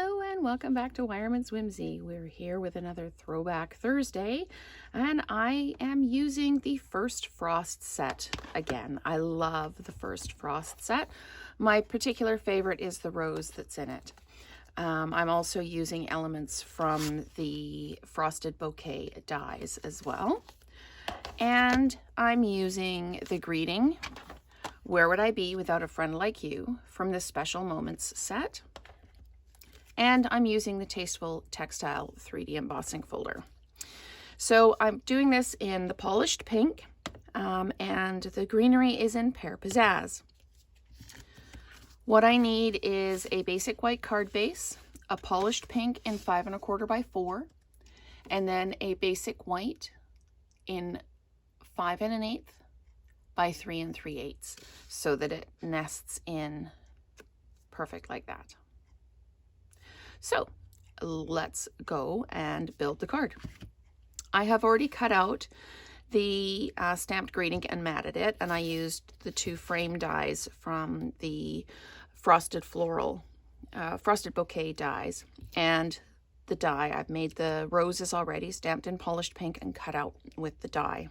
Hello and welcome back to Wireman's Whimsy. We're here with another Throwback Thursday, and I am using the First Frost set again. I love the First Frost set. My particular favorite is the rose that's in it. I'm also using elements from the Frosted Bouquet dies as well. And I'm using the greeting, "Where would I be without a friend like you?" from the Special Moments set. And I'm using the Tasteful Textile 3D embossing folder. So I'm doing this in the polished pink, and the greenery is in Pear Pizzazz. What I need is a basic white card base, a polished pink in 5 1/4 by 4, and then a basic white in 5 1/8 by 3 3/8, so that it nests in perfect like that. So let's go and build the card. I have already cut out the stamped greeting and matted it, and I used the 2 frame dies from the Frosted Bouquet dies. And the die, I've made the roses already, stamped in polished pink and cut out with the die.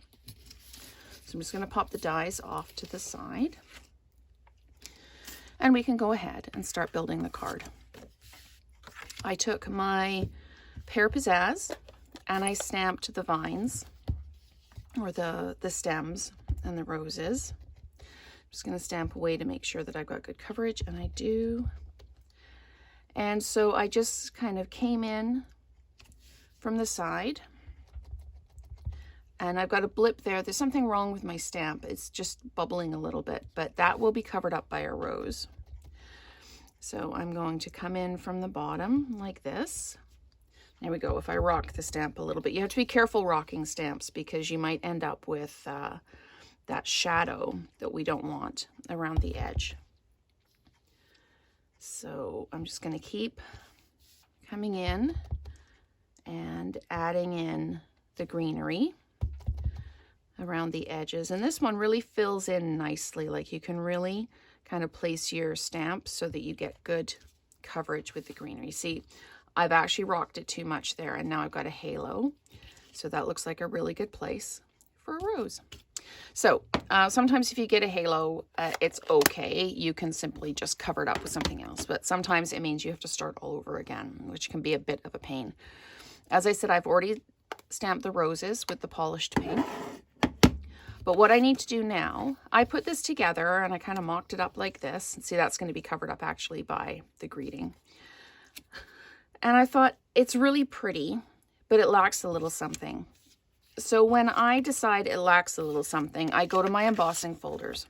So I'm just going to pop the dies off to the side, and we can go ahead and start building the card. I took my Pear Pizzazz and I stamped the vines, or the stems and the roses. I'm just going to stamp away to make sure that I've got good coverage, and I do. And so I just kind of came in from the side, and I've got a blip there. There's something wrong with my stamp. It's just bubbling a little bit, but that will be covered up by a rose. So I'm going to come in from the bottom like this. There we go. If I rock the stamp a little bit, you have to be careful rocking stamps because you might end up with that shadow that we don't want around the edge. So I'm just going to keep coming in and adding in the greenery around the edges. And this one really fills in nicely. Like, you can really kind of place your stamp so that you get good coverage with the greenery. See, I've actually rocked it too much there, and now I've got a halo. So that looks like a really good place for a rose. So sometimes if you get a halo, it's okay. You can simply just cover it up with something else. But sometimes it means you have to start all over again, which can be a bit of a pain. As I said, I've already stamped the roses with the polished pink. But what I need to do now, I put this together and I kind of mocked it up like this. See, that's going to be covered up actually by the greeting. And I thought, it's really pretty, but it lacks a little something. So when I decide it lacks a little something, I go to my embossing folders,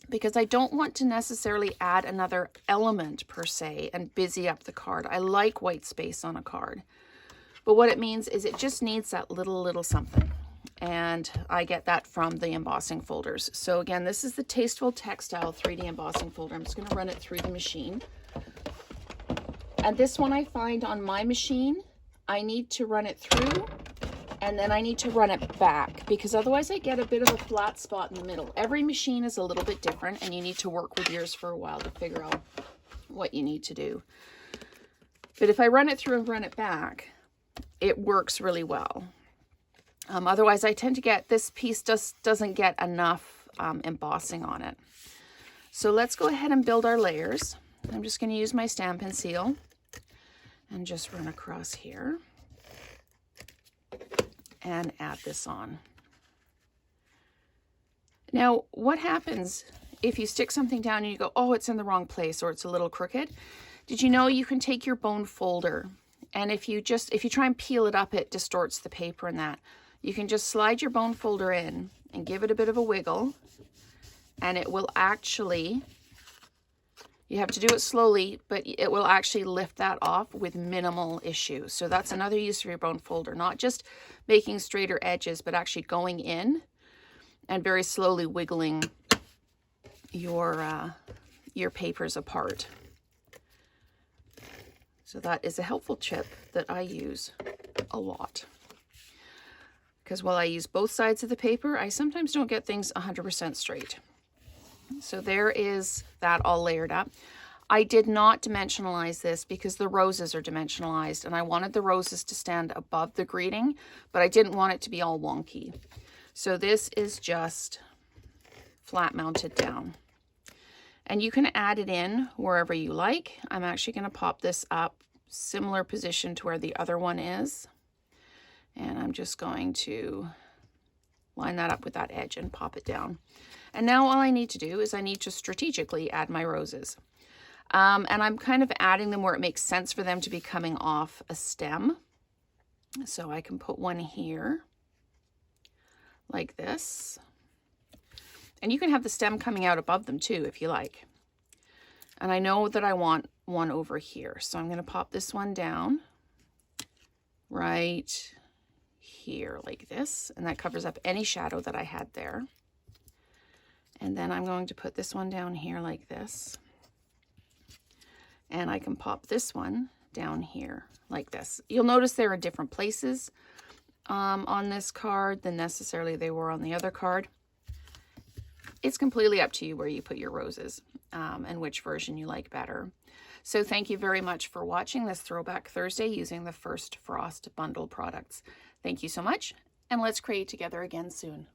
because I don't want to necessarily add another element per se and busy up the card. I like white space on a card. But what it means is it just needs that little something. And I get that from the embossing folders. So again, this is the Tasteful Textile 3D embossing folder. I'm just going to run it through the machine. And this one I find on my machine, I need to run it through, and then I need to run it back, because otherwise I get a bit of a flat spot in the middle. Every machine is a little bit different, and you need to work with yours for a while to figure out what you need to do. But if I run it through and run it back, it works really well. Otherwise, I tend to get, this piece just doesn't get enough embossing on it. So let's go ahead and build our layers. I'm just going to use my Stampin' Seal and just run across here and add this on. Now, what happens if you stick something down and you go, oh, it's in the wrong place, or it's a little crooked? Did you know you can take your bone folder, and if you try and peel it up, it distorts the paper and that. You can just slide your bone folder in and give it a bit of a wiggle, and it will actually, you have to do it slowly, but it will actually lift that off with minimal issue. So that's another use for your bone folder, not just making straighter edges, but actually going in and very slowly wiggling your papers apart. So that is a helpful tip that I use a lot. Because while I use both sides of the paper, I sometimes don't get things 100% straight. So there is that all layered up. I did not dimensionalize this because the roses are dimensionalized and I wanted the roses to stand above the greeting, but I didn't want it to be all wonky. So this is just flat mounted down. And you can add it in wherever you like. I'm actually going to pop this up similar position to where the other one is. And I'm just going to line that up with that edge and pop it down. And now all I need to do is I need to strategically add my roses. And I'm kind of adding them where it makes sense for them to be coming off a stem. So I can put one here like this. And you can have the stem coming out above them too, if you like. And I know that I want one over here. So I'm going to pop this one down right here like this. And that covers up any shadow that I had there. And then I'm going to put this one down here like this. And I can pop this one down here like this. You'll notice there are different places on this card than necessarily they were on the other card. It's completely up to you where you put your roses and which version you like better. So thank you very much for watching this Throwback Thursday using the First Frost bundle products. Thank you so much, and let's create together again soon.